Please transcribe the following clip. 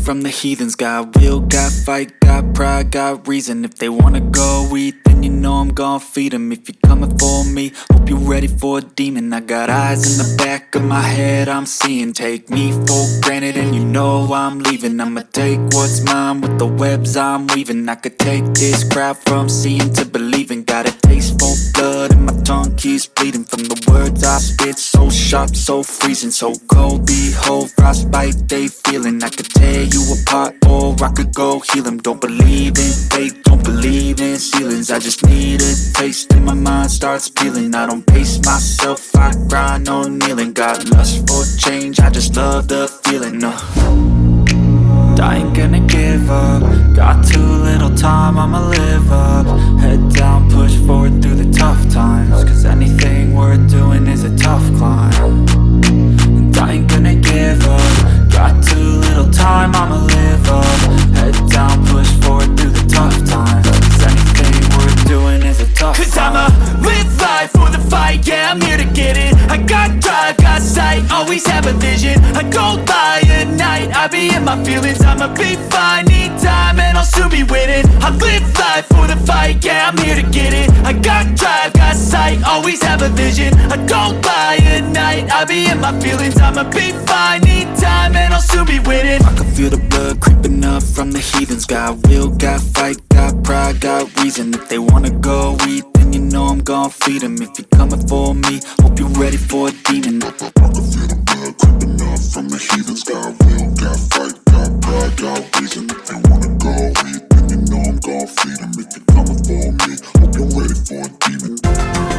from the heathens. Got will, got fight, got pride, got reason. If they wanna go eat, then you know I'm gon' feed them. If you're coming for me, hope you're ready for a demon. I got eyes in the back of my head, I'm seeing. Take me for granted and you know I'm leaving. I'ma take what's mine with the webs I'm weaving. I could take this crowd from seeing to believing. Got a taste for blood and my tongue keeps bleeding from the words I spit. So sharp, so freezing, so cold. Behold, frostbite they feeling. I could tear you apart or I could go heal them. Don't believe in fate, don't believe in ceilings. I just need a taste and my mind starts peeling. I don't pace myself, I grind on kneeling. Got lust for change, I just love the feeling. I ain't gonna give up. Got too little time, I'ma live up. Head down, push forward through the tough times. Cause anything worth doing is a tough climb. And I ain't gonna give up. Got too little time, I'ma live up. Head down, push forward through the tough times. Cause anything worth doing is a tough climb. Cause I'ma live life for the fight, yeah, I'm here to get it. I got drive, got sight, always have a vision. I go by at night, I be in my feelings. I'ma be fine, need time, and I'll soon be winning. I live life for the fight, yeah, I'm here to get it. I got drive, got sight, always have a vision. I go by at night, I be in my feelings. I'ma be fine, need time, and I'll soon be winning. I can feel the blood creeping up from the heathens. Got will, got fight, got pride, got reason. If they wanna go eat, then you know I'm gon' feed them. If you're coming for me, hope you're ready for a demon. I can feel the blood creeping up from the heathens. Got will, got fight, got pride, got reason. If they wanna go eat, then you know I'm gon' feed them. If you're coming for me, hope you're ready for a demon.